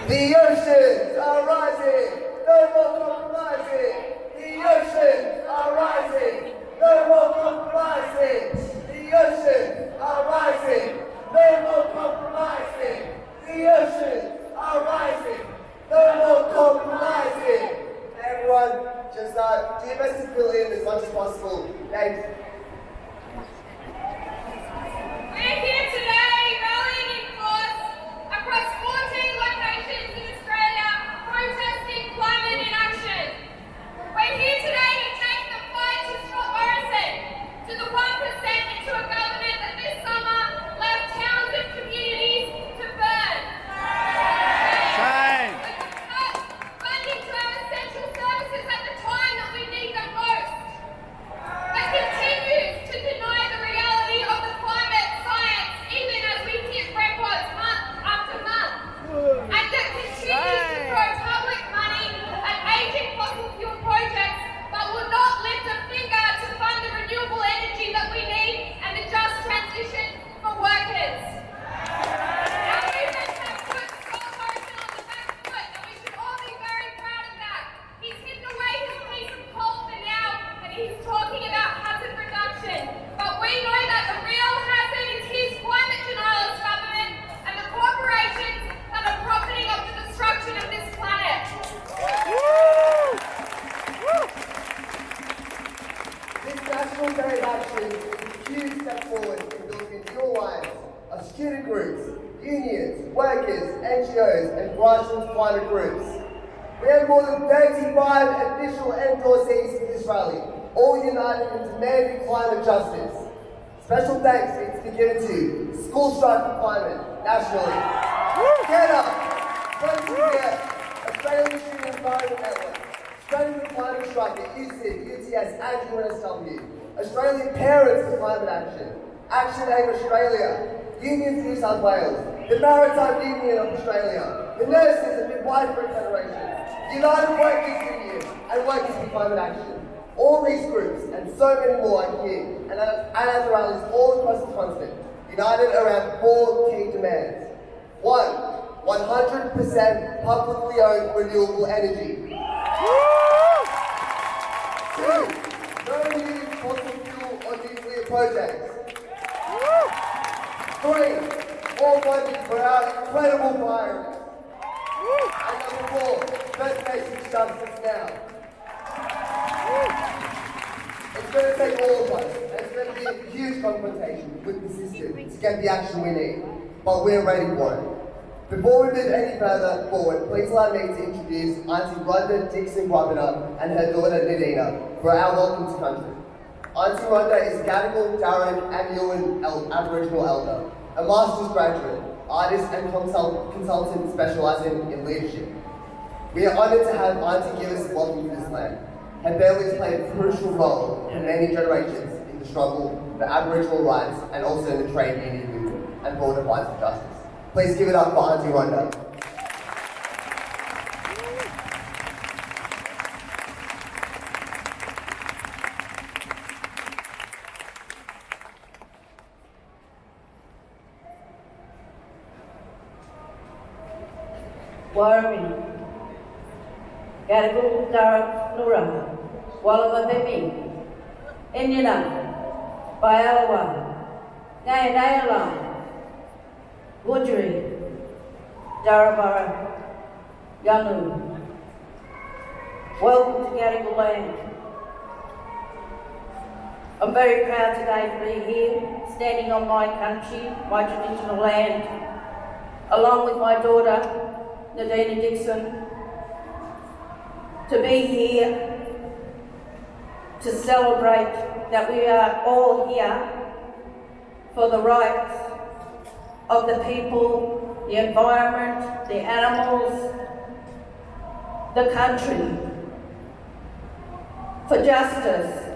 The oceans are rising, no more compromising. The oceans are rising, no more compromising. The oceans are rising, no more compromising. The oceans are rising, no more compromising. Everyone, just do your best to fill in as much as possible. Thanks. We're here today rallying in force across 14 locations in Australia protesting climate inaction. We're here today to take the fight to Scott Morrison, to the 1% and to a government that this summer left towns and communities to burn. Shame. We have cut funding to our essential services at the time that we need them most. That continues to deny the reality of the climate science even as we hit records month after month. And that continues to throw public money at aging fossil fuel projects but will not lift a finger to fund the renewable energy that we need and the just transition for workers. Our movement has put Scott Morrison on the back foot and we should all be very proud of that. He's hidden away his piece of coal for now and he's talking about hazard reduction. But we know that the real hazard is his climate denialist government and the corporations that are profiting off the destruction of this planet. This National Day of Action is a huge step forward in building your lives of student groups, unions, workers, NGOs, and grassroots climate groups. We have more than 35 official endorsees for this rally, all united in demanding climate justice. Special thanks needs to be given to School Strike for Climate, nationally. Get Up, Australian Student Environment Network, Australian Climate Strike at UCID, UTS, and UNSW, Australian Parents for Climate Action, Action Aid Australia, Unions New South Wales, the Maritime Union of Australia, the Nurses and Midwifery Federation, United Workers Union, and Workers for Climate Action. All these groups and so many more are here and at the rallies all across the continent, united around four key demands. 1. 100% publicly owned renewable energy. 2. No new fossil fuel or nuclear projects. 3. More funding for our incredible fire. And number 4. First Nations justice now. It's going to take all of us, and it's going to be a huge confrontation with the system to get the action we need, but we're ready for it. Before we move any further forward, please allow me to introduce Auntie Rhonda Dixon-Grubiner and her daughter Nadina for our welcome to country. Auntie Rhonda is a Gadigal, Darug and Yuin Aboriginal elder, a master's graduate, artist and consultant specialising in leadership. We are honoured to have Auntie give us a welcome to this land. Her family has played a crucial role for many generations in the struggle for Aboriginal rights and also in the trade union movement and broader fights for justice. Please give it up for Auntie Rhonda. Warmi, Gadigal Darug Nura, Wallababibi, Inina, Bayalawa, Nayanayalam, Wudjuri, Darabara, Yanu. Welcome to Gadigal land. I'm very proud today to be here, standing on my country, my traditional land, along with my daughter, Nadina Dixon, to be here to celebrate that we are all here for the rights of the people, the environment, the animals, the country, for justice,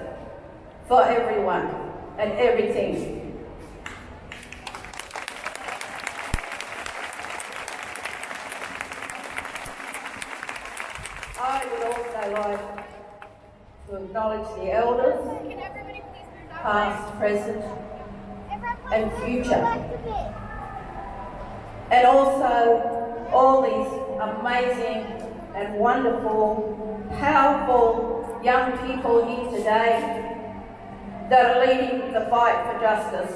for everyone and everything. I would also like to acknowledge the elders, past, present, and future, and also all these amazing and wonderful, powerful young people here today that are leading the fight for justice.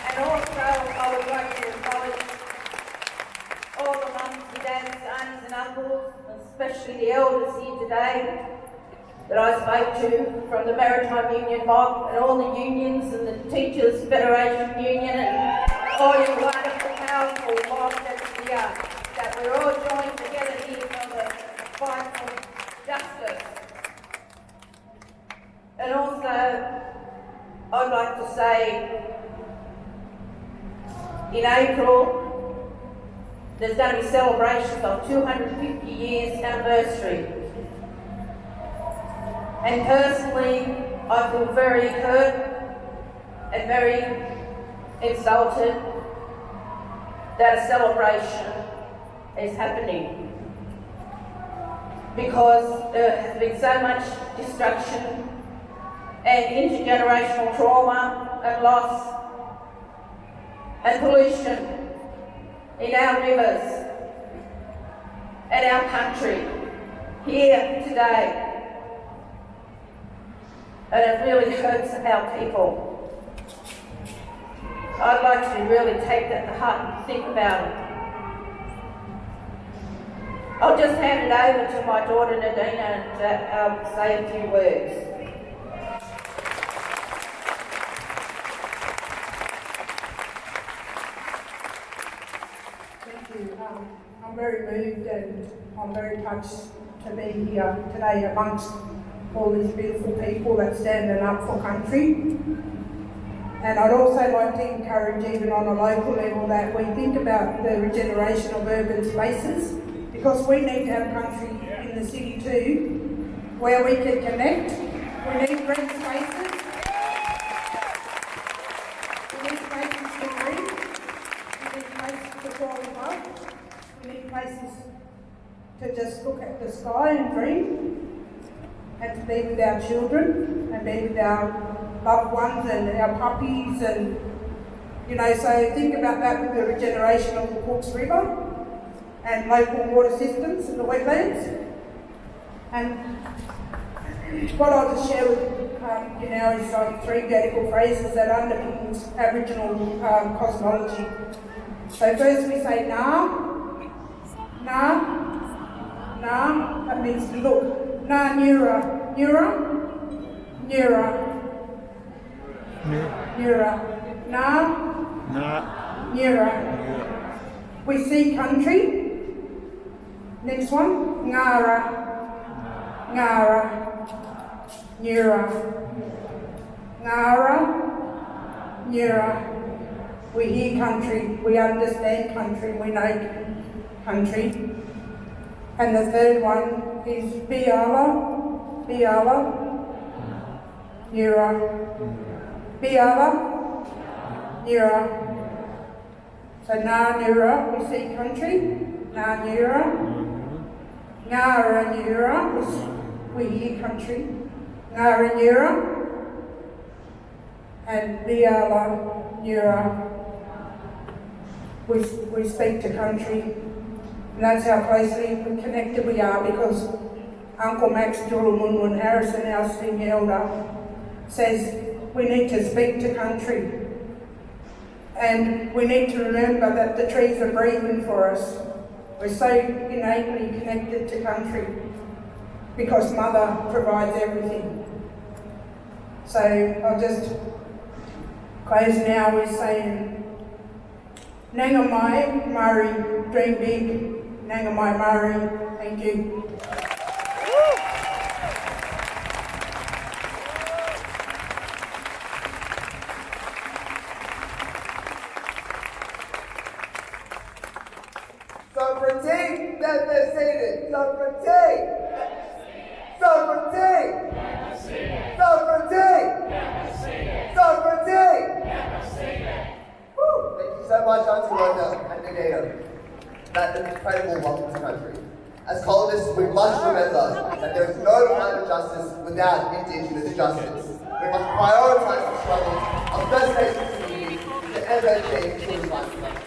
And also, I would like to acknowledge all the mums and dads, aunties and uncles, especially the elders here today that I spoke to from the Maritime Union mob and all the unions and the Teachers Federation Union and all your wonderful, powerful mob that's here, that we're all joined together here for the fight for justice. And also, I'd like to say, in April, there's going to be celebrations of 250 years anniversary. And personally, I feel very hurt and very insulted that a celebration is happening, because there has been so much destruction and intergenerational trauma and loss and pollution in our rivers and our country here today. And it really hurts our people. I'd like to really take that to heart and think about it. I'll just hand it over to my daughter Nadina to say a few words. Thank you. I'm very moved and I'm very touched to be here today amongst all these beautiful people that standing up for country. And I'd also like to encourage, even on a local level, that we think about the regeneration of urban spaces, because we need to have country in the city too, where we can connect. We need green spaces. We need places to read. We need places to fall in love. We need places to just look at the sky and dream, and to be with our children and be with our loved ones and our puppies, and so think about that with the regeneration of the Cooks River and local water systems and the wetlands. And what I'll just share with is 3 radical phrases that underpins Aboriginal cosmology. So first we say na, na, na, that means to look. Na Nura, Nura, Nura, Nura, Na, Nura. We see country. Next one, Ngara, Ngara, Nura, Ngara, Nura. We hear country, we understand country, we know country. And the third one is Biala, Biala, Nura, Biala, Nura. So Na Nura, we see country, Na Nura, Ngara Nura, we hear country, Ngara Nura, and Biala Nura, we speak to country. And that's how closely connected we are, because Uncle Max Julamunwin Harrison, our senior elder, says we need to speak to country. And we need to remember that the trees are breathing for us. We're so innately connected to country because Mother provides everything. So I'll just close now with saying, Nangamai Murray, dream big. Nangamai Murray, thank you. Sovereignty, never ceded. Sovereignty. Sovereignty. Sovereignty. Sovereignty. Woo! Thank you so much, Auntie Rhonda and Nadina. That incredible welcome to country. As colonists, we must remember that there is no kind of justice without Indigenous justice. We must prioritise the struggles of First Nations communities to ever change children's lives.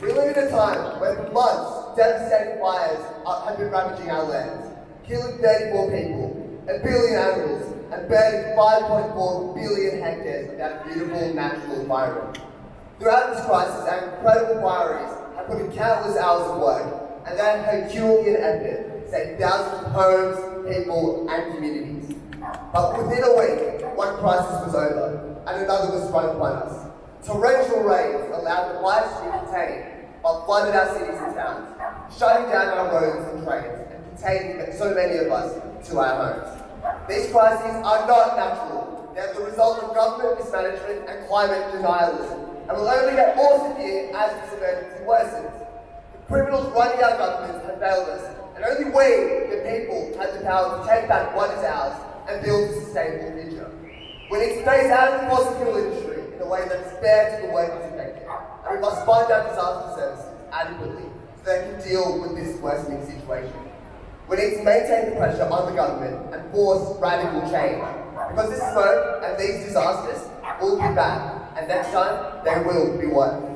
We live in a time where for months, devastating fires have been ravaging our lands, killing 34 people, 1 billion animals, and burning 5.4 billion hectares of our beautiful natural environment. Throughout this crisis, our incredible fireys have put in countless hours of work, and their Herculean effort saved thousands of homes, people, and communities. But within a week, one crisis was over, and another was sprung upon us. Torrential rains allowed the fires to be contained, but flooded our cities and towns, shutting down our roads and trains, and containing so many of us to our homes. These crises are not natural. They are the result of government mismanagement and climate denialism, and will only get more severe as this emergency worsens. The criminals running our governments have failed us, and only we, the people, have the power to take back what is ours and build a sustainable future. We need to phase out of the fossil fuel industry in a way that is fair to the workers affected, and we must fund our disaster services adequately so they can deal with this worsening situation. We need to maintain the pressure on the government and force radical change, because this smoke and these disasters will be back, and next time they will be worse.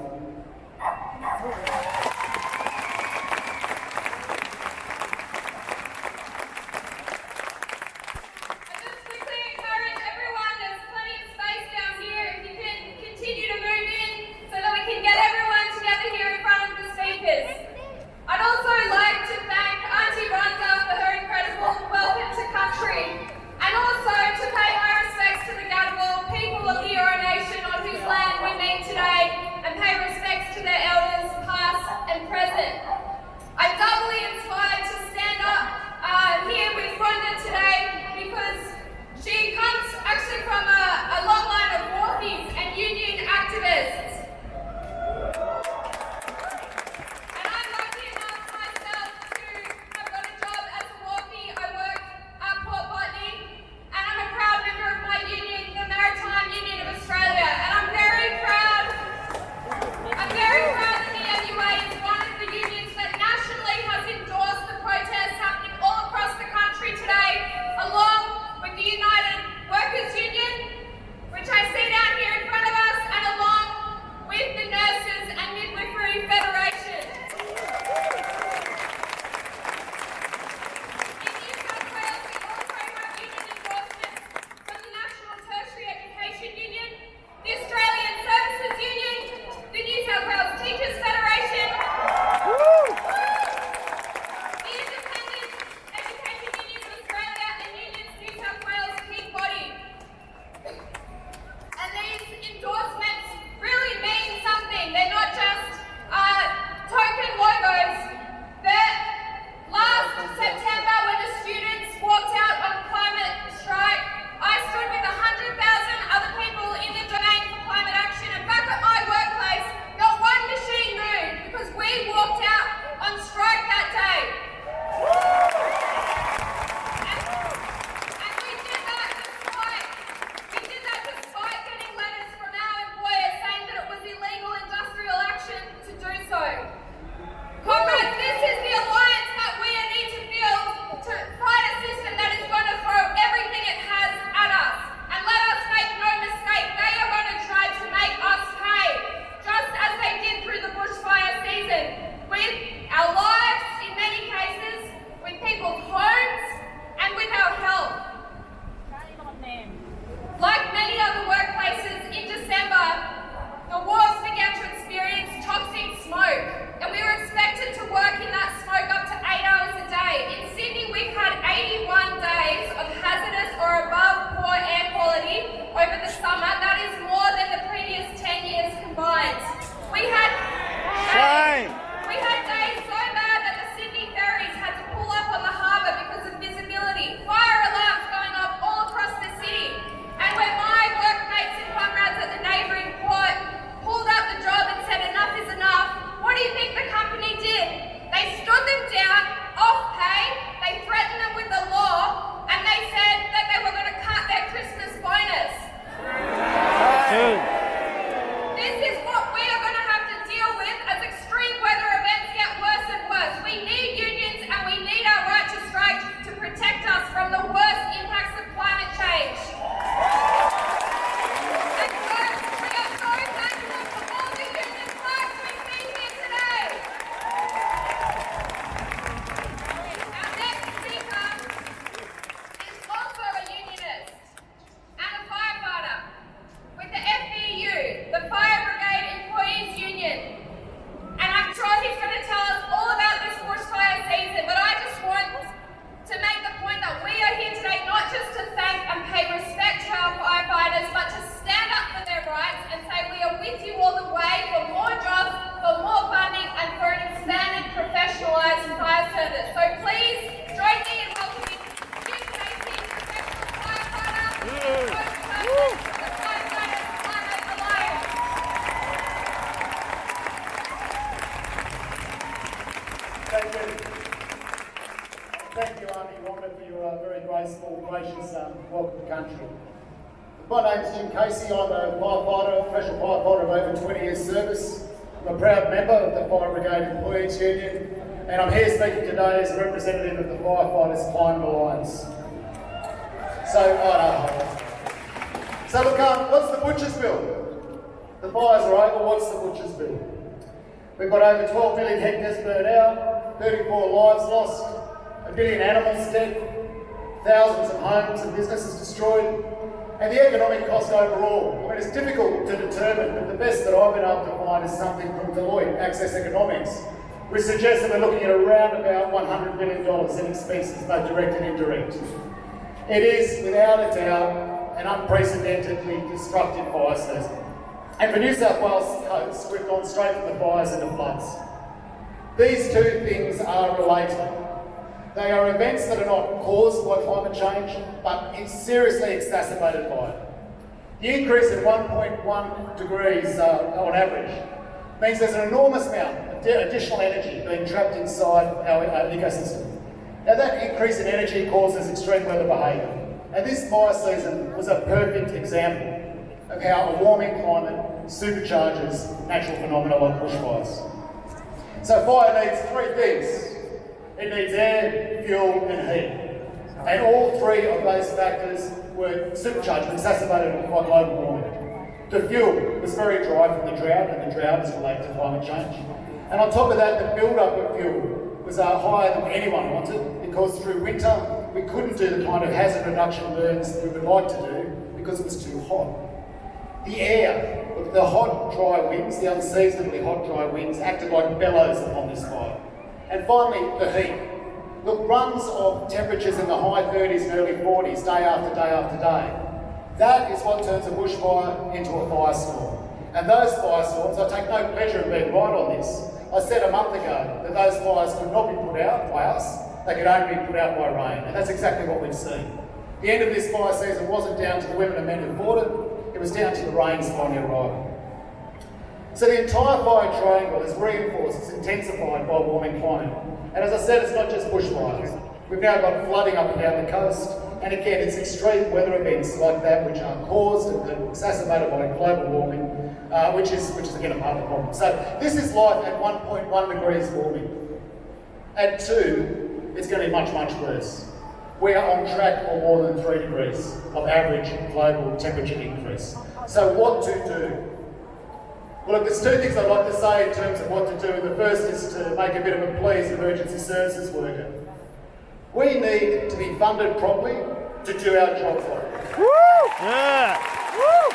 I'd also like to thank Auntie Rhonda for her incredible welcome to country, and also to pay my respects to the Gadigal people of the Eora Nation on whose land we meet today, and pay respects to their elders past, country. My name is Jim Casey. I'm a firefighter, professional firefighter of over 20 years service. I'm a proud member of the Fire Brigade Employees Union, and I'm here speaking today as a representative of the Firefighters Climate Alliance. So look, what's the butcher's bill? The fires are over, what's the butcher's bill? We've got over 12 million hectares burnt out, 34 lives lost, 1 billion animals dead, thousands of homes and businesses destroyed, and the economic cost overall. I mean, it's difficult to determine, but the best that I've been able to find is something from Deloitte, Access Economics, which suggests that we're looking at around about $100 million in expenses, both direct and indirect. It is, without a doubt, an unprecedentedly destructive fire season. And for New South Wales coast, we've gone straight from the fires into floods. These two things are related. They are events that are not caused by climate change, but it's seriously exacerbated by it. The increase in 1.1 degrees on average means there's an enormous amount of additional energy being trapped inside our ecosystem. Now that increase in energy causes extreme weather behaviour, and this fire season was a perfect example of how a warming climate supercharges natural phenomena like bushfires. So fire needs three things. It needs air, fuel and heat. And all three of those factors were supercharged, exacerbated by global warming. The fuel was very dry from the drought, and the drought is related to climate change. And on top of that, the build-up of fuel was higher than anyone wanted, because through winter we couldn't do the kind of hazard reduction burns that we would like to do because it was too hot. The air, the hot, dry winds, the unseasonably hot, dry winds acted like bellows upon this fire. And finally, the heat. Look, runs of temperatures in the high 30s and early 40s day after day after day. That is what turns a bushfire into a firestorm. And those firestorms, I take no pleasure in being right on this. I said a month ago that those fires could not be put out by us, they could only be put out by rain. And that's exactly what we've seen. The end of this fire season wasn't down to the women and men who fought it was down to the rains finally arriving. So the entire fire triangle is reinforced, it's intensified by warming climate. And as I said, it's not just bushfires. We've now got flooding up and down the coast, and again, it's extreme weather events like that which are caused and exacerbated by global warming, which is again a part of the problem. So this is life at 1.1 degrees warming. At 2, it's going to be much, much worse. We are on track for more than 3 degrees of average global temperature increase. So what to do? Well, look, there's two things I'd like to say in terms of what to do. The first is to make a bit of a plea as an emergency services worker. We need to be funded properly to do our job properly. Woo! Yeah! Woo!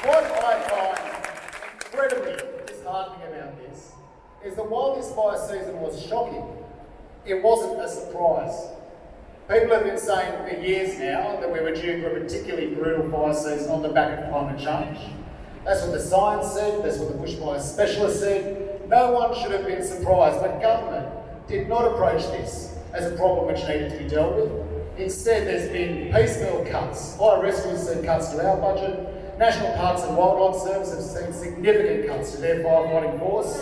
What I find incredibly disheartening about this is that while this fire season was shocking, it wasn't a surprise. People have been saying for years now that we were due for a particularly brutal fire season on the back of climate change. That's what the science said, that's what the bushfire specialists said. No one should have been surprised, but government did not approach this as a problem which needed to be dealt with. Instead, there's been piecemeal cuts. Fire rescue has seen cuts to our budget. National Parks and Wildlife Service have seen significant cuts to their firefighting force.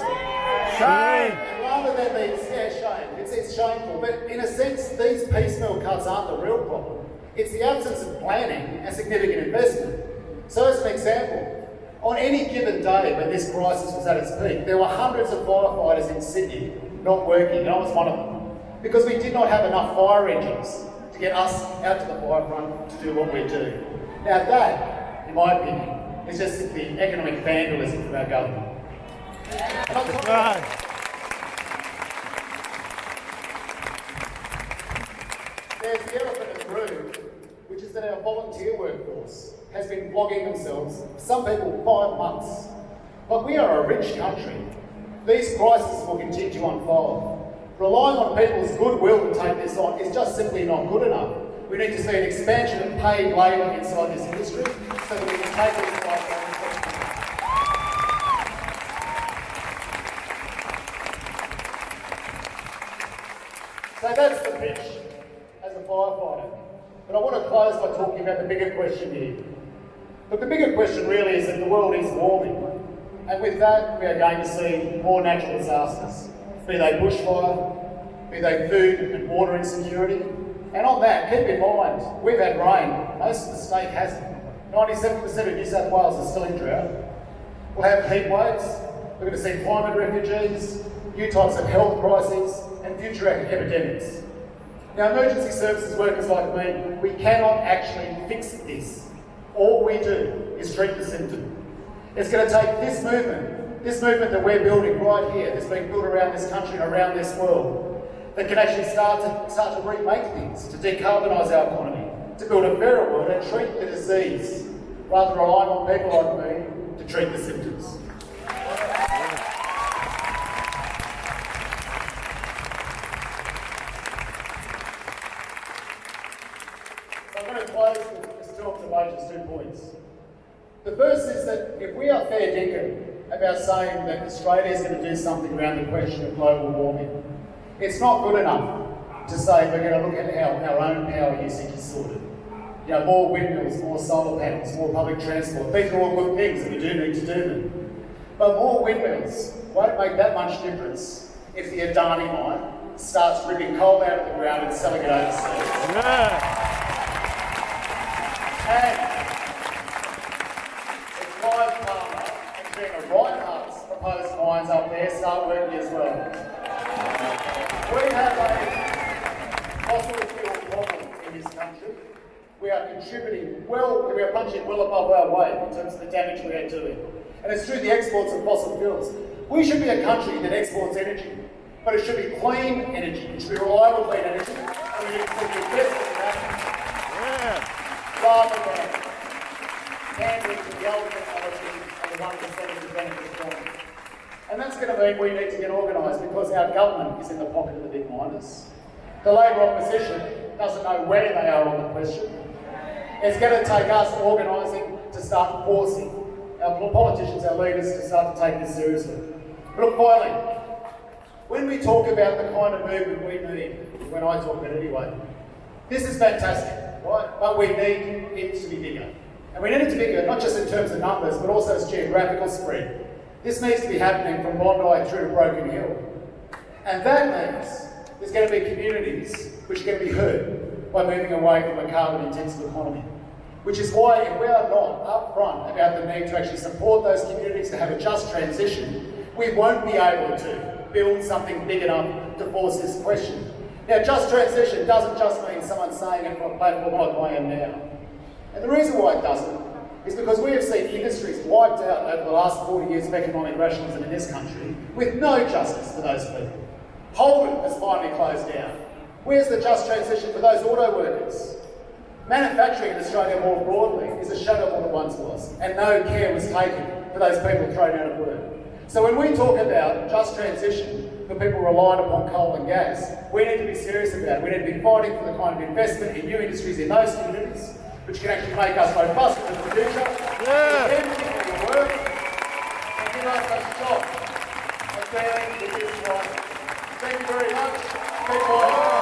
Shame! And rather than these, shame. It's shameful, but in a sense, these piecemeal cuts aren't the real problem. It's the absence of planning and significant investment. So as an example, on any given day when this crisis was at its peak, there were hundreds of firefighters in Sydney not working, and I was one of them, because we did not have enough fire engines to get us out to the forefront to do what we do. Now that, in my opinion, is just simply economic vandalism from our government. And on top of that, there's the elephant in the room, which is that our volunteer workforce has been flogging themselves, some people 5 months. But we are a rich country. These crises will continue to unfold. Relying on people's goodwill to take this on is just simply not good enough. We need to see an expansion of paid labour inside this industry so that we can take this fight on. So that's the pitch as a firefighter. But I want to close by talking about the bigger question here. But the bigger question really is that the world is warming. And with that, we are going to see more natural disasters, be they bushfire, be they food and water insecurity. And on that, keep in mind, we've had rain. Most of the state hasn't. 97% of New South Wales is still in drought. We'll have heat waves. We're going to see climate refugees, new types of health crises, and future epidemics. Now, emergency services workers like me, we cannot actually fix this. All we do is treat the symptom. It's going to take this movement that we're building right here, that's being built around this country and around this world, that can actually start to remake things, to decarbonise our economy, to build a fairer world and treat the disease, rather than relying on people like me to treat the symptoms. So I'm going to close with just two observations, 2 points. The first is that if we are fair dinkum about saying that Australia is going to do something around the question of global warming, it's not good enough to say we're going to look at how our own power usage is sorted. You know, more windmills, more solar panels, more public transport. These are all good things and we do need to do them. But more windmills won't make that much difference if the Adani mine starts ripping coal out of the ground and selling it overseas. Yeah. And if Clive Palmer and Gina Righthardt's proposed mines up there start working as well. We have a fossil fuel problem in this country. We are contributing well, we are punching well above our weight in terms of the damage we are doing. And it's through the exports of fossil fuels. We should be a country that exports energy, but it should be clean energy, it should be reliable clean energy, and we should invest in that rather than pandering to the old technology and the 1% of the benefits from it. And that's going to mean we need to get organised because our government is in the pocket of the big miners. The Labor opposition doesn't know where they are on the question. It's going to take us organising to start forcing our politicians, our leaders, to start to take this seriously. But look, finally, when we talk about the kind of movement we need, when I talk about it anyway, this is fantastic, right? But we need it to be bigger. And we need it to be bigger, not just in terms of numbers, but also its geographical spread. This needs to be happening from Bondi through to Broken Hill. And that means there's going to be communities which are going to be hurt by moving away from a carbon-intensive economy. Which is why if we are not upfront about the need to actually support those communities to have a just transition, we won't be able to build something big enough to force this question. Now, just transition doesn't just mean someone saying it from a platform like I am now. And the reason why it doesn't is because we have seen industries wiped out over the last 40 years of economic rationalism in this country with no justice for those people. Holden has finally closed down. Where's the just transition for those auto workers? Manufacturing in Australia more broadly is a shadow of what it once was, and no care was taken for those people thrown out of work. So when we talk about just transition for people reliant upon coal and gas, we need to be serious about it. We need to be fighting for the kind of investment in new industries in those communities, which can actually make us robust in the future, for work, and give us a shot at dealing with this crisis. Thank you very much. Keep going.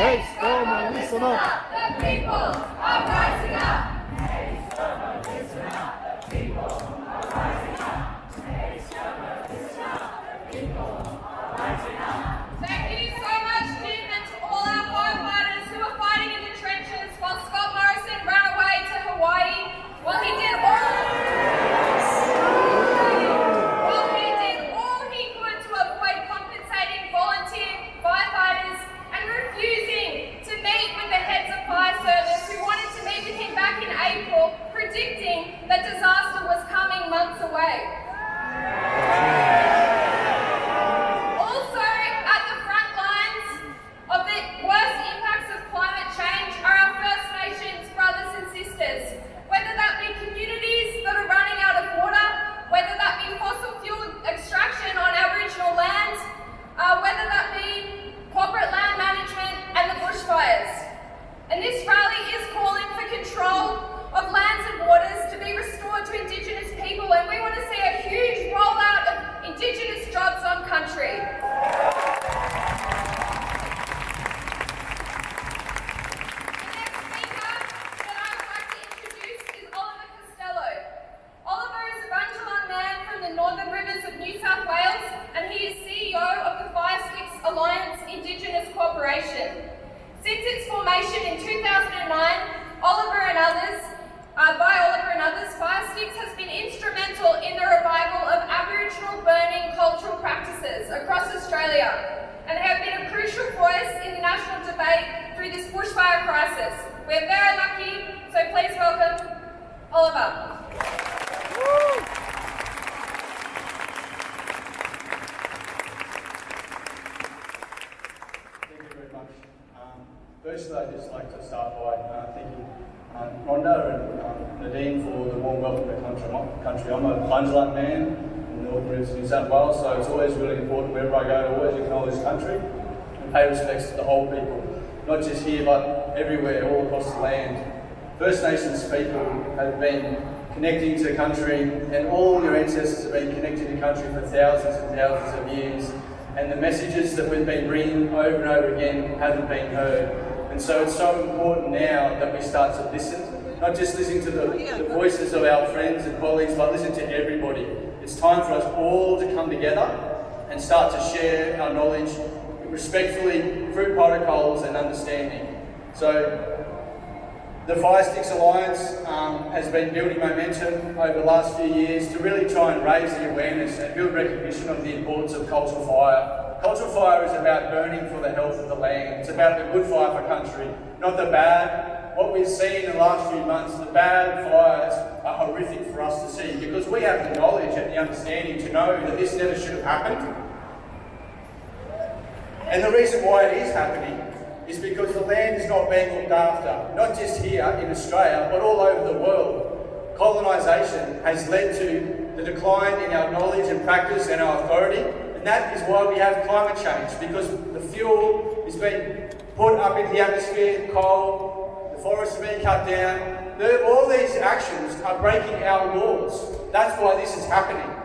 Hey, Stormer, listen up. The people are rising up. Hey, Stormer, listen up. The people are rising up. Hey, Stormer, listen up. The people are rising up. Thank you so much, Jim, and to all our firefighters who are fighting in the trenches while Scott Morrison ran away to Hawaii. While he did all he could to avoid compensating volunteer firefighters and refusing to meet with the heads of fire service who wanted to meet with him back in April, predicting that disaster was coming months away. Also, at the front lines of the worst impacts of climate change are our First Nations brothers and sisters, whether that be communities that are running out of water, whether that be fossil fuel extraction on Aboriginal land, whether that be corporate land management and the bushfires. And this rally is calling for control of lands and waters to be restored to Indigenous people, and we want to see a cooperation. Since its formation in 2009, by Oliver and others, Fire Sticks has been instrumental in the revival of Aboriginal burning cultural practices across Australia, and they have been a crucial voice in the national debate through this bushfire crisis. We're very lucky, so please welcome Oliver. Thank you very much. Firstly, I'd just like to start by thanking Rhonda and Nadine for the warm welcome to country. I'm a Bundjalung man in the Northern Rivers of New South Wales, so it's always really important wherever I go to always acknowledge country and pay respects to the whole people, not just here but everywhere, all across the land. First Nations people have been connecting to country, and all your ancestors have been connected to country for thousands and thousands of years, and the messages that we've been bringing over and over again haven't been heard. And so it's so important now that we start to listen, not just listen to the voices of our friends and colleagues, but listen to everybody. It's time for us all to come together and start to share our knowledge respectfully through protocols and understanding. So the Fire Sticks Alliance has been building momentum over the last few years to really try and raise the awareness and build recognition of the importance of cultural fire. Cultural fire is about burning for the health of the land. It's about the good fire for country, not the bad. What we've seen in the last few months, the bad fires are horrific for us to see because we have the knowledge and the understanding to know that this never should have happened. And the reason why it is happening is because the land is not being looked after, not just here in Australia, but all over the world. Colonisation has led to the decline in our knowledge and practice and our authority, and that is why we have climate change, because the fuel is being put up into the atmosphere, coal, the forests are being cut down. All these actions are breaking our laws. That's why this is happening.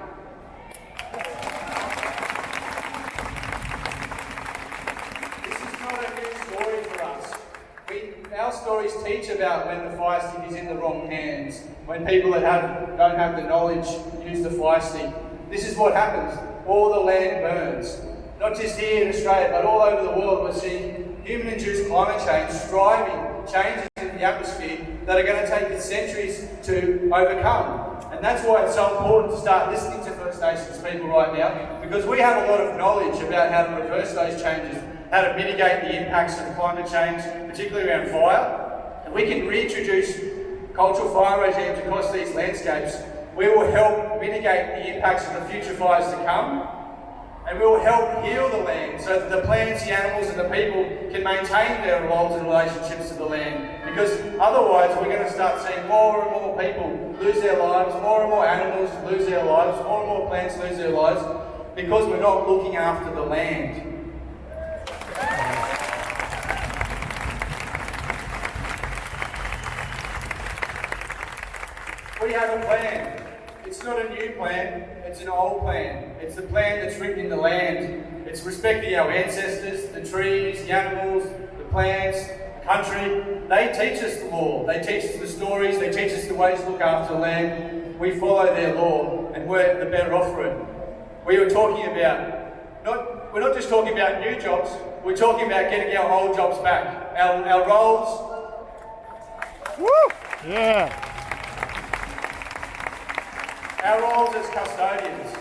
Our stories teach about when the fire stick is in the wrong hands, when people that don't have the knowledge use the fire stick. This is what happens. All the land burns. Not just here in Australia, but all over the world. We're seeing human-induced climate change driving changes in the atmosphere that are going to take centuries to overcome. And that's why it's so important to start listening to First Nations people right now, because we have a lot of knowledge about how to reverse those changes, how to mitigate the impacts of climate change, particularly around fire. And we can reintroduce cultural fire regimes across these landscapes. We will help mitigate the impacts of the future fires to come, and we will help heal the land so that the plants, the animals and the people can maintain their roles and relationships to the land. Because otherwise we're going to start seeing more and more people lose their lives, more and more animals lose their lives, more and more plants lose their lives, because we're not looking after the land. We have a plan. It's not a new plan, it's an old plan. It's the plan that's written in the land. It's respecting our ancestors, the trees, the animals, the plants, the country. They teach us the law, they teach us the stories, they teach us the ways to look after the land. We follow their law and we're the better off for it. We were talking about, we're not just talking about new jobs, we're talking about getting our old jobs back. Our roles. Woo! Yeah. Our roles as custodians.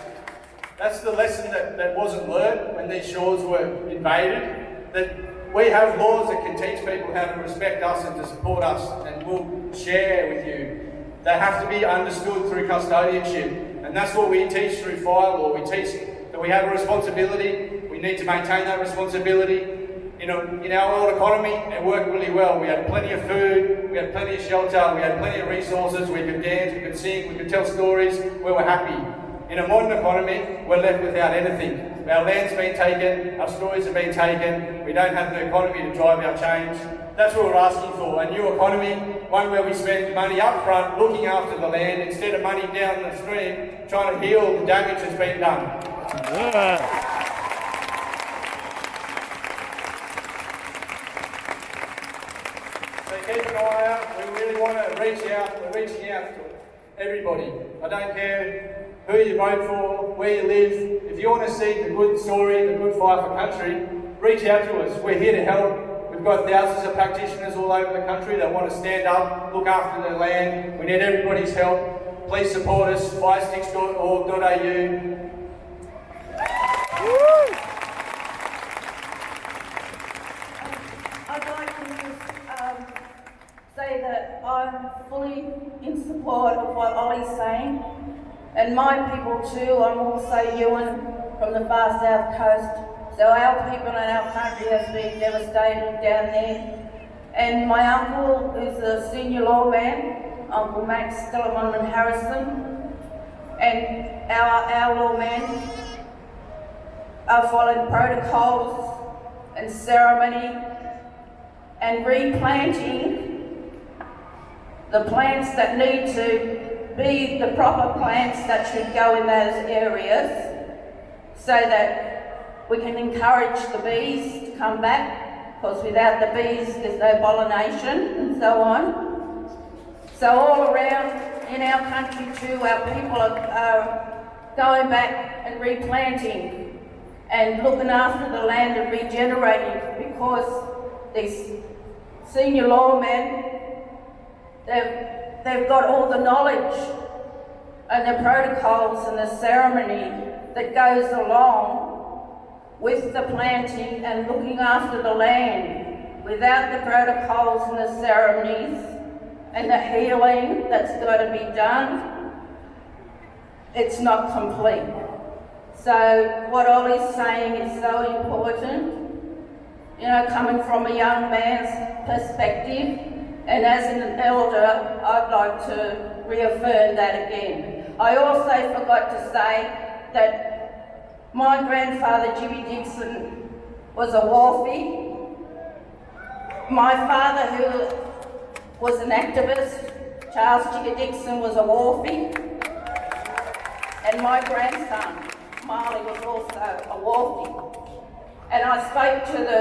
That's the lesson that wasn't learned when these shores were invaded. That we have laws that can teach people how to respect us and to support us, and we'll share with you. They have to be understood through custodianship, and that's what we teach through fire law. We teach that we have a responsibility, we need to maintain that responsibility. In our old economy, it worked really well. We had plenty of food, we had plenty of shelter, we had plenty of resources, we could dance, we could sing, we could tell stories, we were happy. In a modern economy, we're left without anything. Our land's been taken, our stories have been taken, we don't have the economy to drive our change. That's what we're asking for, a new economy, one where we spend money up front looking after the land instead of money down the stream trying to heal the damage that's been done. Yeah. Keep an eye out. We really want to reach out. We're reaching out to everybody. I don't care who you vote for, where you live. If you want to see the good story, the good fight for country, reach out to us. We're here to help. We've got thousands of practitioners all over the country that want to stand up, look after their land. We need everybody's help. Please support us, firesticks.org.au. I'd like to just say that I'm fully in support of what Ollie's saying, and my people too. I'm also Yuin from the far south coast, so our people and our country has been devastated down there. And my uncle is a senior lawman, Uncle Max Stelman Harrison, and our lawmen are following protocols and ceremony and replanting the plants that need to be the proper plants that should go in those areas so that we can encourage the bees to come back, because without the bees there's no pollination and so on. So all around in our country too, our people are going back and replanting and looking after the land and regenerating, because these senior lawmen, they've got all the knowledge and the protocols and the ceremony that goes along with the planting and looking after the land. Without the protocols and the ceremonies and the healing that's got to be done, it's not complete. So what Ollie's saying is so important, you know, coming from a young man's perspective, and as an elder, I'd like to reaffirm that again. I also forgot to say that my grandfather, Jimmy Dixon, was a wharfie. My father, who was an activist, Charles Jigger Dixon, was a wharfie. And my grandson, Marley, was also a wharfie. And I spoke to the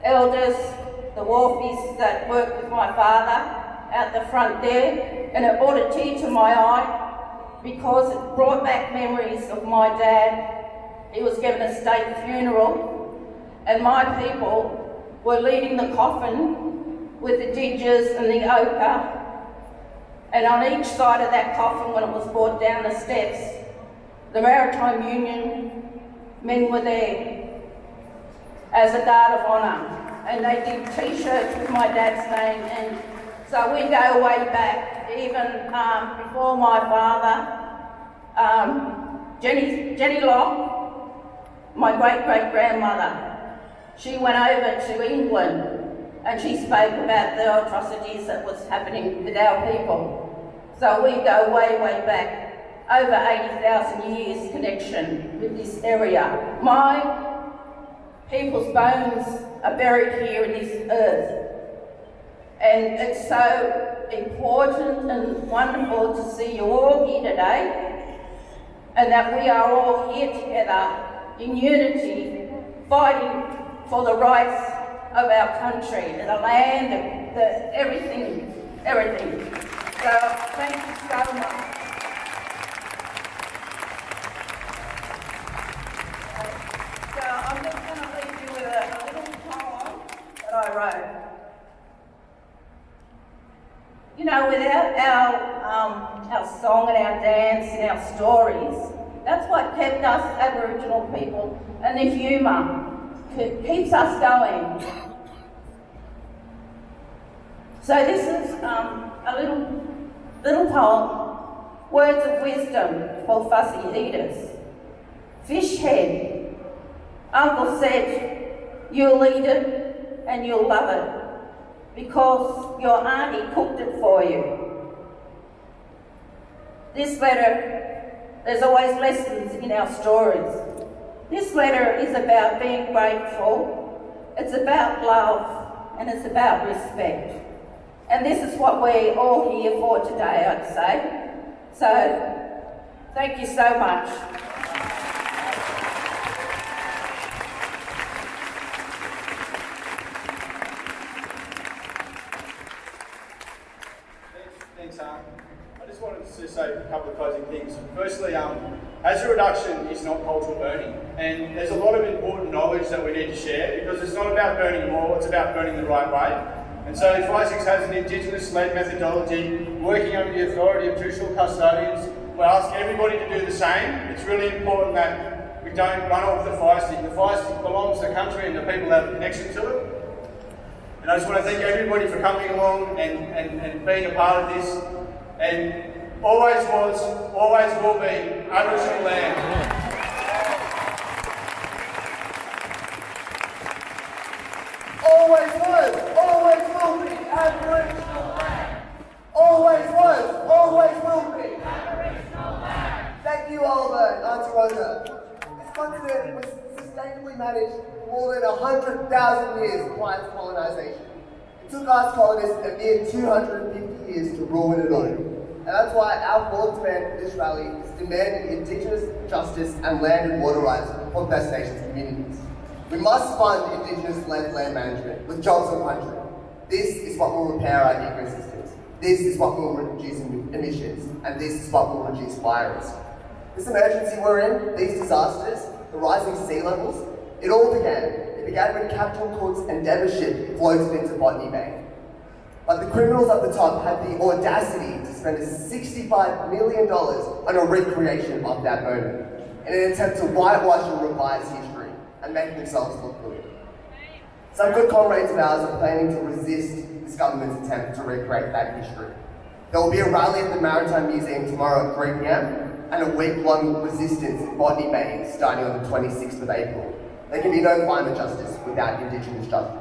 elders, the wharfies that worked with my father out the front there, and it brought a tear to my eye because it brought back memories of my dad. He was given a state funeral, and my people were leading the coffin with the didgers and the ochre, and on each side of that coffin, when it was brought down the steps, the Maritime Union men were there as a guard of honour, and they did t-shirts with my dad's name, and so we go way back, even before my father. Jenny Locke, my great-great-grandmother, she went over to England and she spoke about the atrocities that was happening with our people. So we go way, way back, over 80,000 years connection with this area. My people's bones are buried here in this earth. And it's so important and wonderful to see you all here today, and that we are all here together in unity, fighting for the rights of our country, and the land, and everything. So thank you so much. So I'm just going to leave you with a little poem that I wrote. You know, without our song and our dance and our stories, that's what kept us Aboriginal people, and the humour keeps us going. So this is a little poem, words of wisdom for fussy eaters. Fish head, Uncle said, you'll eat it and you'll love it, because your auntie cooked it for you. This letter, there's always lessons in our stories. This letter is about being grateful, it's about love, and it's about respect. And this is what we're all here for today, I'd say. So, thank you so much. Thanks, I just wanted to say a couple of closing things. Firstly, hazard reduction is not cultural burning, and there's a lot of important knowledge that we need to share because it's not about burning more, it's about burning the right way. And so FISIX has an Indigenous-led methodology working under the authority of traditional custodians. We ask everybody to do the same. It's really important that we don't run off the fire stick. The fire stick belongs to the country and the people that have a connection to it. And I just want to thank everybody for coming along and being a part of this. And always was, always will be Aboriginal land. Always was, always will be Aboriginal land. Always was, always will be Aboriginal land. Thank you, Oliver, Auntie Rosa. This continent was sustainably managed for more than 100,000 years prior to colonisation. It took us colonists a mere 250 years to ruin it all. And that's why our broad demand for this rally is demanding Indigenous justice and land and water rights for First Nations communities. We must fund Indigenous-led land management with jobs and country. This is what will repair our ecosystems. This is what will reduce emissions. And this is what will reduce fire risk. This emergency we're in, these disasters, the rising sea levels, it all began. It began when Captain Cook's Endeavour ship floated into Botany Bay. But the criminals at the top had the audacity to spend $65 million on a recreation of that moment in an attempt to whitewash and revise history and make themselves look good. Some good comrades of ours are planning to resist this government's attempt to recreate that history. There will be a rally at the Maritime Museum tomorrow at 3 p.m. and a week-long resistance in Botany Bay starting on the 26th of April. There can be no climate justice without Indigenous justice.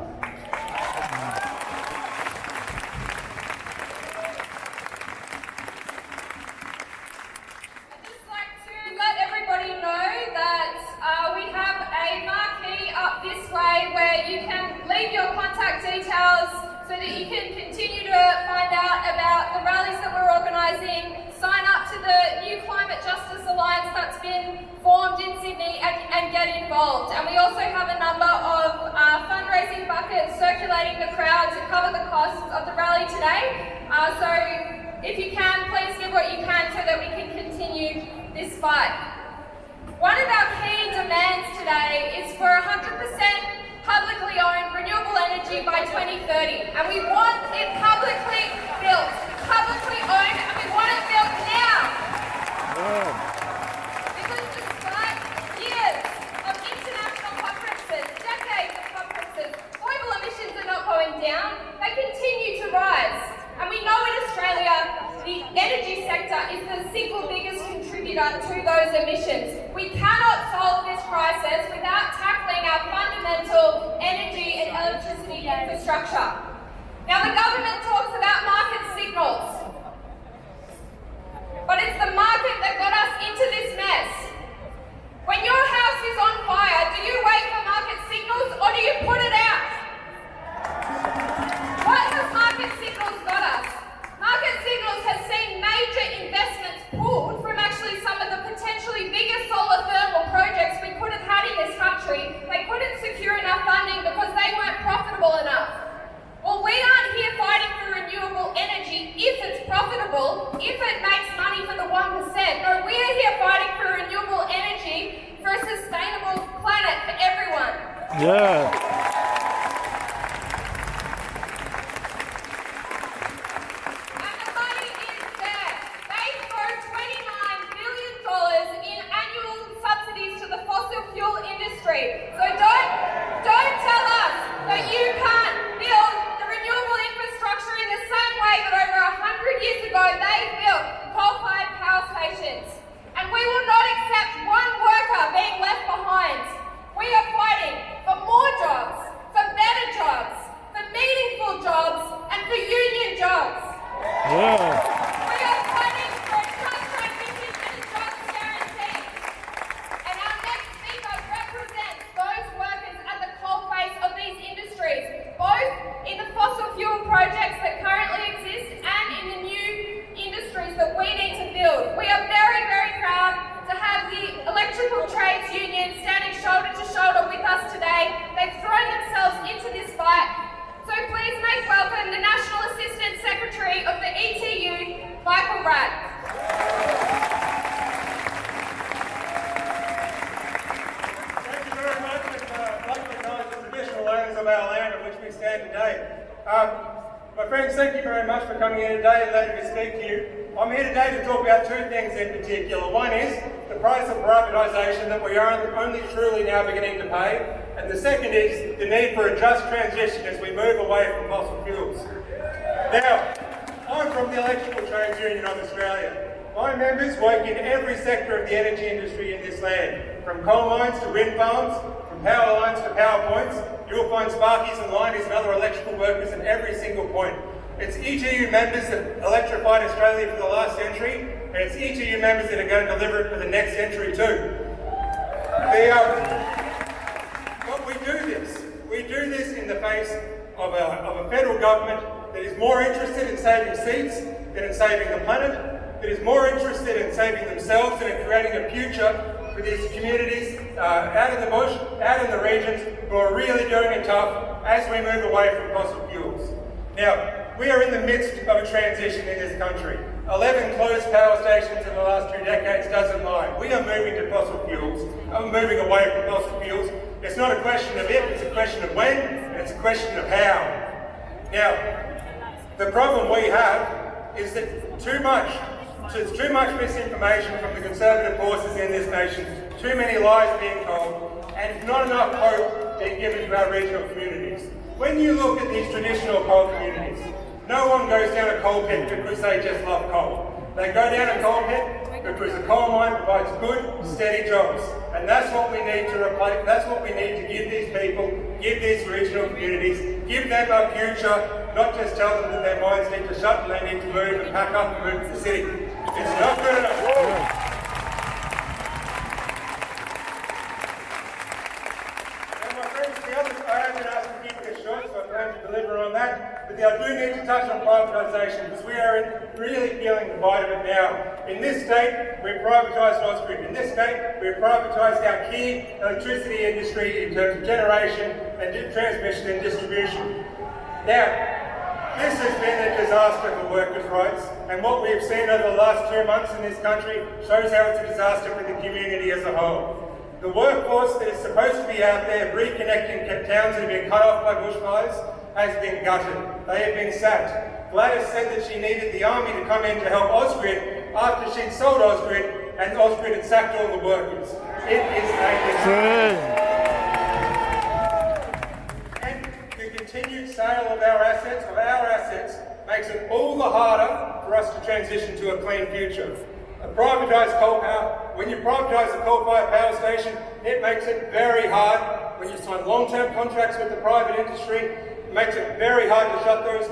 So that you can continue to find out about the rallies that we're organising, sign up to the new Climate Justice Alliance that's been formed in Sydney and get involved. And we also have a number of fundraising buckets circulating the crowd to cover the costs of the rally today. So if you can, please give what you can so that we can continue this fight. One of our key demands today is for 100% publicly owned renewable energy by 2030, and we want it publicly built, publicly owned, and we want it built now. Because despite years of international conferences, decades of conferences, global emissions are not going down, they continue to rise. And we know in Australia, the energy sector is the single biggest contributor to those emissions. We cannot solve this crisis without tackling our fundamental energy and electricity infrastructure. Now, the government talks about market signals, but it's the market that got us into this mess. When your house is on fire, do you wait for market signals or do you put it out? What has market signals got us? Market signals has seen major investments pulled from actually some of the potentially biggest solar thermal projects we could have had in this country. They couldn't secure enough funding because they weren't profitable enough. Well, we aren't here fighting for renewable energy if it's profitable, if it makes money for the 1%. No, we're here fighting for renewable energy for a sustainable planet for everyone. Yeah. So don't tell us that you can't build the renewable infrastructure in the same way that over 100 years ago they built coal-fired power stations. And we will not accept one worker being left behind. We are fighting for more jobs, for better jobs, for meaningful jobs, and for union jobs. Yeah. We are fighting for a just transition and a jobs guarantee. And our next speaker represents those workers at the coalface of these industries, both in the fossil fuel projects that currently exist and in the new industries that we need to build. We are very, very proud to have the Electrical Trades Union standing shoulder to shoulder with us today. They've thrown themselves into this fight. So please make welcome the National Assistant Secretary of the ETU, Michael Radd. which we stand today. My friends, thank you very much for coming here today and letting me speak to you. I'm here today to talk about two things in particular. One is the price of privatisation that we are only truly now beginning to pay, and the second is the need for a just transition as we move away from fossil fuels. Now, I'm from the Electrical Trades Union of Australia. My members work in every sector of the energy industry in this land, from coal mines to wind farms, from power lines to power points. You'll find sparkies and liners and other electrical workers at every single point. It's ETU members that electrified Australia for the last century, and it's ETU members that are going to deliver it for the next century too. But we do this in the face of a federal government that is more interested in saving seats than in saving the planet, that is more interested in saving themselves than in creating a future for these communities out in the bush, out in the regions, who are really doing it tough as we move away from fossil fuels. Now, we are in the midst of a transition in this country. 11 closed power stations in the last 2 decades doesn't lie. We are moving to fossil fuels. I'm moving away from fossil fuels. It's not a question of if, it's a question of when, and it's a question of how. Now, the problem we have is that there's too much misinformation from the conservative forces in this nation, too many lies being told, and not enough hope being given to our regional communities. When you look at these traditional coal communities, no one goes down a coal pit because they just love coal. They go down a coal pit because the coal mine provides good, steady jobs. And that's what we need to replace, that's what we need to give these people, give these regional communities, give them a future, not just tell them that their mines need to shut and they need to move and pack up and move to the city. It's not good enough. I have been asked to keep this short, so I plan to deliver on that. But I do need to touch on privatisation because we are really feeling the bite of it now. In this state, we've privatised Ausgrid. In this state, we've privatised our key electricity industry in terms of generation and transmission and distribution. Now, this has been a disaster for workers' rights, and what we've seen over the last 2 months in this country shows how it's a disaster for the community as a whole. The workforce that is supposed to be out there reconnecting towns that have been cut off by bushfires has been gutted. They have been sacked. Gladys said that she needed the army to come in to help Ausgrid after she'd sold Ausgrid and Ausgrid had sacked all the workers. It is a disaster. And the continued sale of our assets, makes it all the harder for us to transition to a clean future. A privatised coal power, when you privatise a coal-fired power station, it makes it very hard. When you sign long-term contracts with the private industry, it makes it very hard to shut those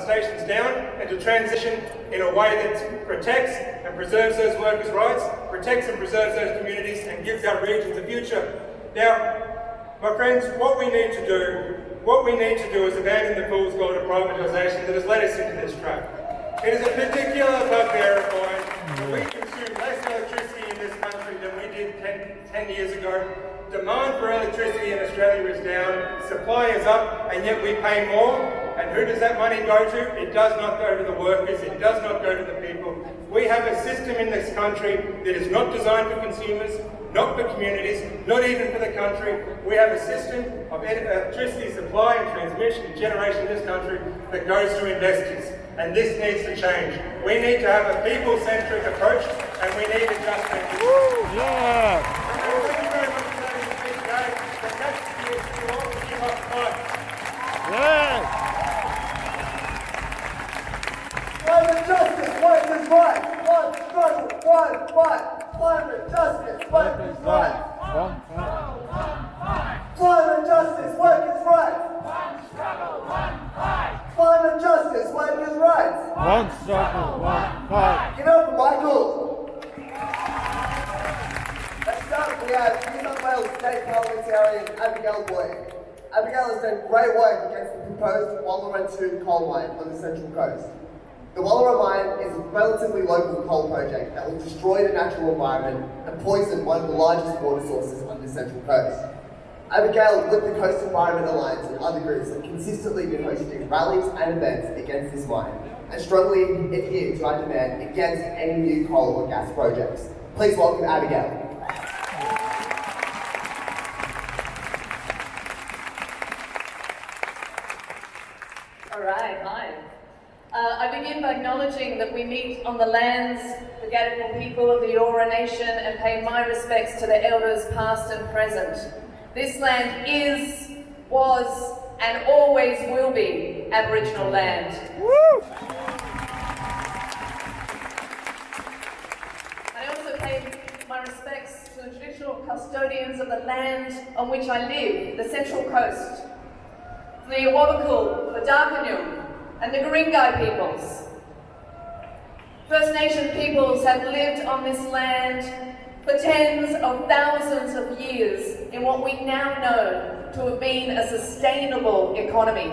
stations down and to transition in a way that protects and preserves those workers' rights, protects and preserves those communities, and gives our regions a future. Now, my friends, what we need to do is abandon the fool's gold of privatisation that has led us into this trap. It is a particular bugbear of mine that we consume less electricity in this country than we did 10 years ago. Demand for electricity in Australia is down, supply is up, and yet we pay more. And who does that money go to? It does not go to the workers, it does not go to the people. We have a system in this country that is not designed for consumers, not for communities, not even for the country. We have a system of electricity supply and transmission and generation in this country that goes to investors. And this needs to change. We need to have a people-centric approach, and we need a just transition. Yeah. Thank you very much for letting me speak today. The next year, you all keep up the fight. Yeah. Climate justice, workers' rights. One struggle, one fight. Climate justice, workers' rights. Climate justice, workers' rights. One struggle, one fight. Climate justice, workers' rights. One struggle, one fight. Give it up for Michael. Next up, we have New South Wales State Parliamentarian Abigail Boyd. Abigail has done great work against the proposed Wallara 2 coal mine on the Central Coast. The Wallara mine is a relatively local coal project that will destroy the natural environment and poison one of the largest water sources on the Central Coast. Abigail, with the Coast Environment Alliance and other groups, have consistently been hosting rallies and events against this mine and strongly adhere to our demand against any new coal or gas projects. Please welcome Abigail. All right, hi. I begin by acknowledging that we meet on the lands, the Gadigal people of the Eora Nation, and pay my respects to the elders past and present. This land is, was, and always will be Aboriginal land. Woo! I also pay my respects to the traditional custodians of the land on which I live, the Central Coast, the Awabakal, the Darkinjung, and the Guringai peoples. First Nation peoples have lived on this land for tens of thousands of years in what we now know to have been a sustainable economy.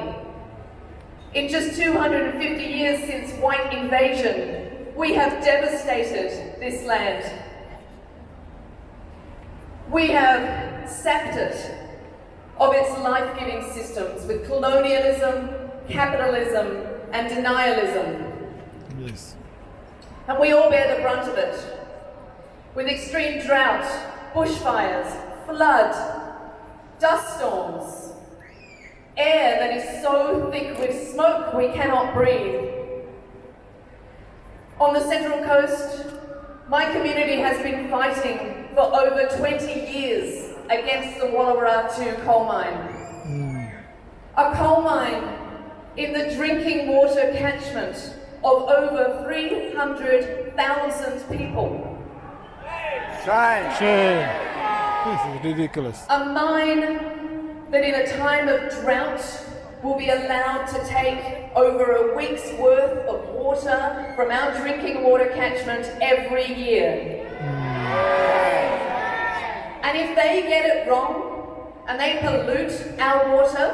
In just 250 years since white invasion, we have devastated this land. We have sapped it of its life-giving systems with colonialism, capitalism, and denialism. Yes. And we all bear the brunt of it. With extreme drought, bushfires, flood, dust storms, air that is so thick with smoke we cannot breathe. On the Central Coast, my community has been fighting for over 20 years against the Walluwaratu coal mine. A coal mine in the drinking water catchment of over 300,000 people. Shame. This is ridiculous. A mine that in a time of drought will be allowed to take over a week's worth of water from our drinking water catchment every year. And if they get it wrong and they pollute our water,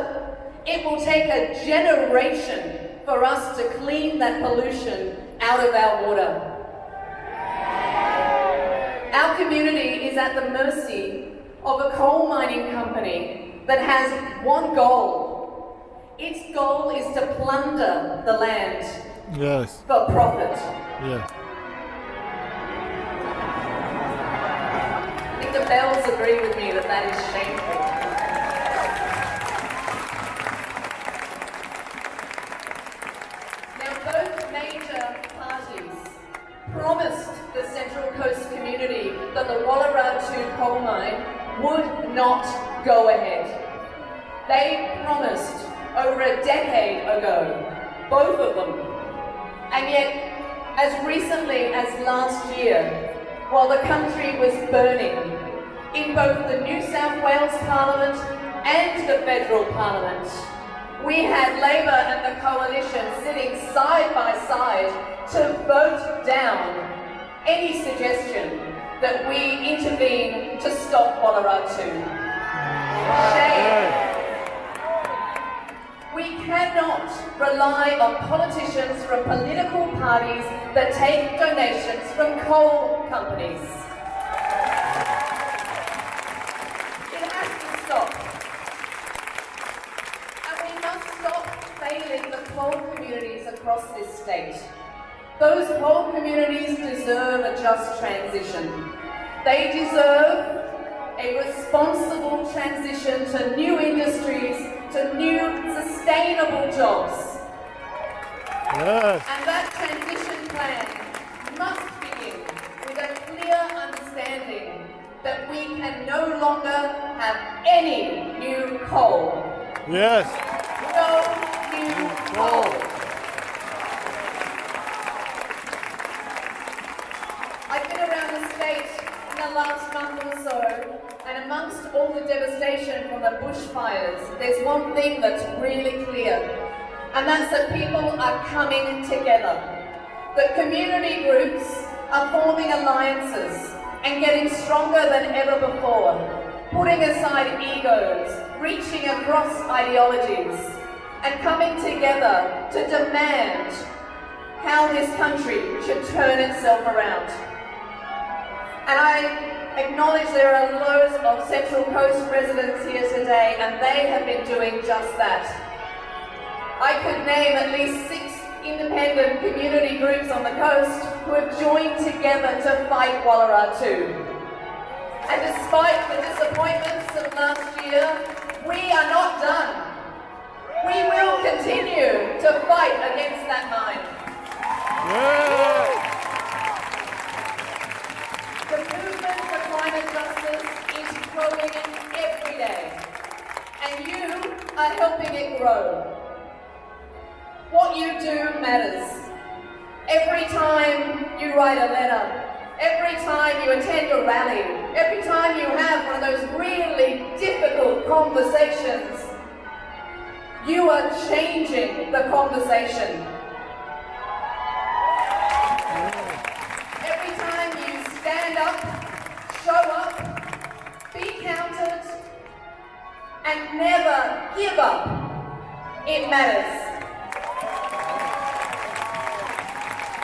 it will take a generation for us to clean that pollution out of our water. Our community is at the mercy of a coal mining company that has one goal. Its goal is to plunder the land Yes. for profit. Yeah. I think the bells agree with me that that is shameful. Now, both major parties promised the Central Coast community that the Walluwaratu coal mine would not go ahead. They promised over a decade ago, both of them. And yet, as recently as last year, while the country was burning, in both the New South Wales Parliament and the Federal Parliament, we had Labor and the Coalition sitting side by side to vote down any suggestion that we intervene to stop Walluwaratu. Shame. We cannot rely on politicians from political parties that take donations from coal companies. It has to stop. And we must stop failing the coal communities across this state. Those coal communities deserve a just transition. They deserve a responsible transition to new industries, to new sustainable jobs. Yes. And that transition plan must begin with a clear understanding that we can no longer have any new coal. Yes. No new coal. I've been around the state in the last month or so, and amongst all the devastation from the bushfires, there's one thing that's really clear, and that's that people are coming together. That community groups are forming alliances and getting stronger than ever before, putting aside egos, reaching across ideologies, and coming together to demand how this country should turn itself around. And I acknowledge there are loads of Central Coast residents here today, and they have been doing just that. I could name at least 6 independent community groups on the coast who have joined together to fight Walluwaratu. And despite the disappointments of last year, we are not done. We will continue to fight against that mine. Yes. The movement for climate justice is growing every day, and you are helping it grow. What you do matters. Every time you write a letter, every time you attend a rally, every time you have one of those really difficult conversations, you are changing the conversation. Every time you stand up, show up, be counted, and never give up, it matters.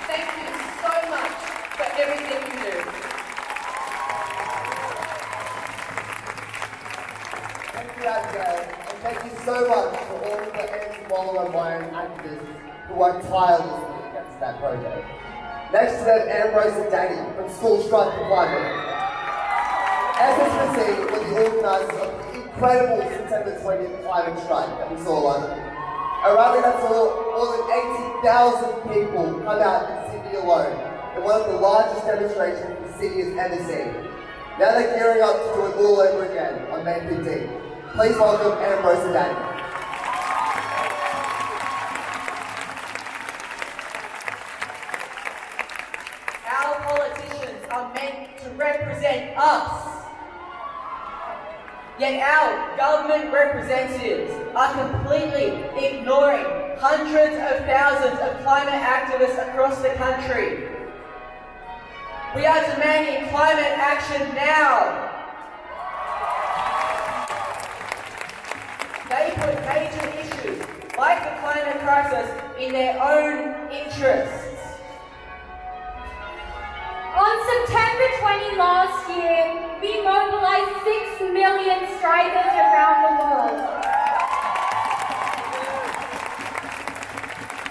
Thank you so much for everything you do. Thank you, Abigail, and thank you so much for all of the anti-Wallowa mine activists who work tirelessly against that project. Next to them, Ambrose and Danny from School Strike for Climate. SSPC were the organisers of the incredible September 20th climate strike that we saw last week. A rally that saw more than 80,000 people come out in Sydney alone in one of the largest demonstrations the city has ever seen. Now they're gearing up to do it all over again on May 15th. Please welcome Ambrose and Danny. Our politicians are meant to represent us. Yet our government representatives are completely ignoring hundreds of thousands of climate activists across the country. We are demanding climate action now. They put major issues like the climate crisis in their own interests. On September 20 last year, we mobilized 6 million strikers around the world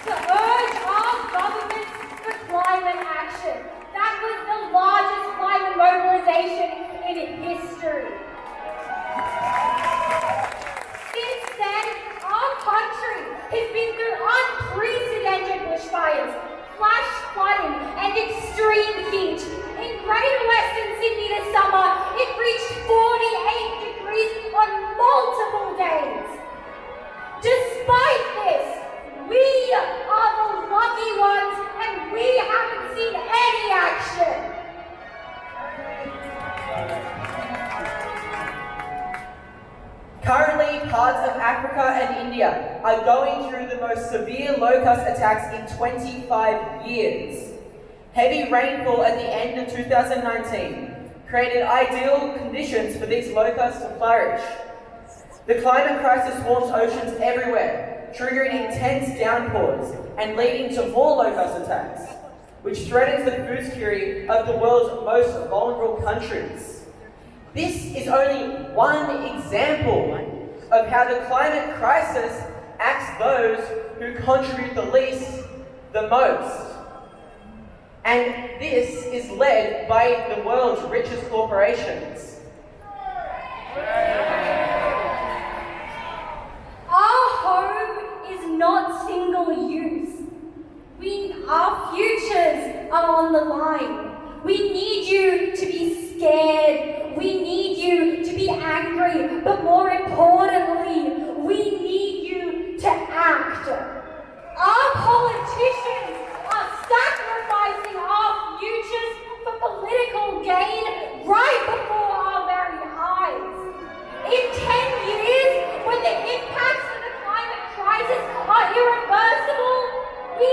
to urge our governments for climate action. That was the largest climate mobilization in history. Since then, our country has been through unprecedented bushfires, flash flooding, and extreme heat. In Greater Western Sydney this summer, it reached 48 degrees on multiple days. Despite this, we are the lucky ones, and we haven't seen any action. Currently, parts of Africa and India are going through the most severe locust attacks in 25 years. Heavy rainfall at the end of 2019 created ideal conditions for these locusts to flourish. The climate crisis warms oceans everywhere, triggering intense downpours and leading to more locust attacks, which threatens the food security of the world's most vulnerable countries. This is only one example of how the climate crisis acts those who contribute the least, the most. And this is led by the world's richest corporations. Our home is not single use. Our futures are on the line. We need you to be scared. We need you to be angry. But more importantly, we need you to act. Our politicians are sacrificing our futures for political gain right before our very eyes. In 10 years, when the impacts of the climate crisis are irreversible, we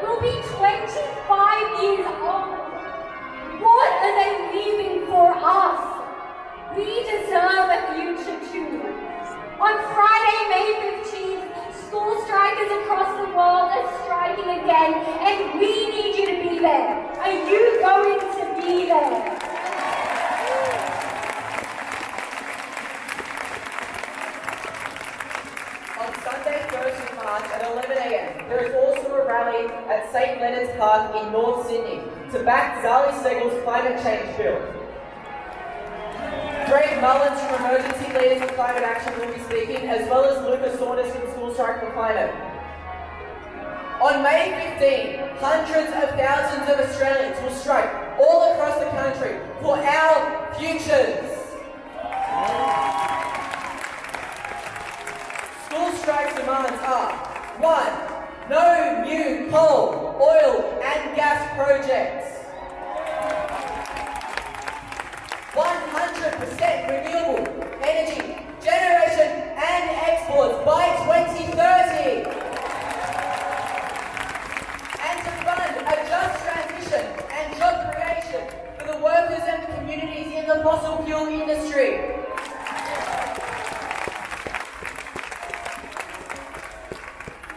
will be 25 years old. What are they leaving for us? We deserve a future too. On Friday, May 15th, school strikers across the world are striking again, and we need you to be there. Are you going to be there? On Sunday, 1st of March at 11 a.m, there is also a rally at St. Leonard's Park in North Sydney to back Zali Steggall's climate change bill. Greg Mullins from Emergency Leaders for Climate Action will be speaking, as well as Lucas Saunders from School Strike for Climate. On May 15, hundreds of thousands of Australians will strike all across the country for our futures. School strike demands are: 1. No new coal, oil and gas projects. 100% renewable energy generation and exports by 2030. And to fund a just transition and job creation for the workers and the communities in the fossil fuel industry.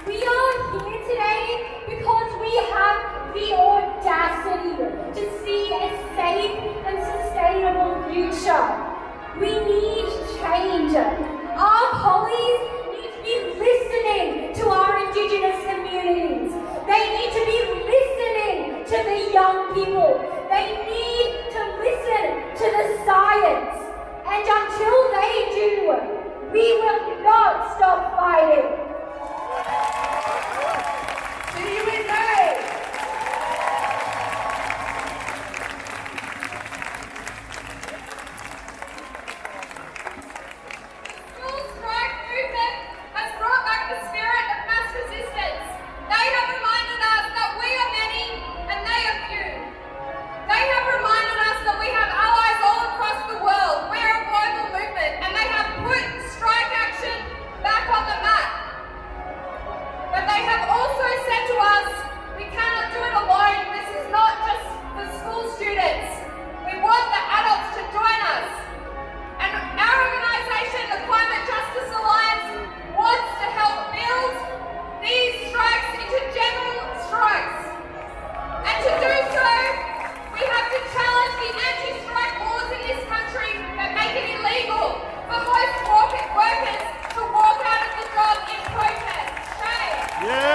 We are here today because we have the audacity to see a safe and sustainable future. We need change. Our pollies need to be listening to our Indigenous communities. They need to be listening to the young people. They need to listen to the science. And until they do, we will not stop fighting. See you in May! School strike movement has brought back the spirit of mass resistance. They have reminded us that we are many and they are few. They have reminded us that we have allies all across the world. We are a global movement and they have put strike action back on the map. But they have also said to us, we cannot do it alone. This is not just for school students. We want the adults to join us. And our organisation, the Climate Justice Alliance, wants to help build these strikes into general strikes. And to do so, we have to challenge the anti-strike laws in this country that make it illegal for most workers to walk out of the job in protest. Shame. Yeah!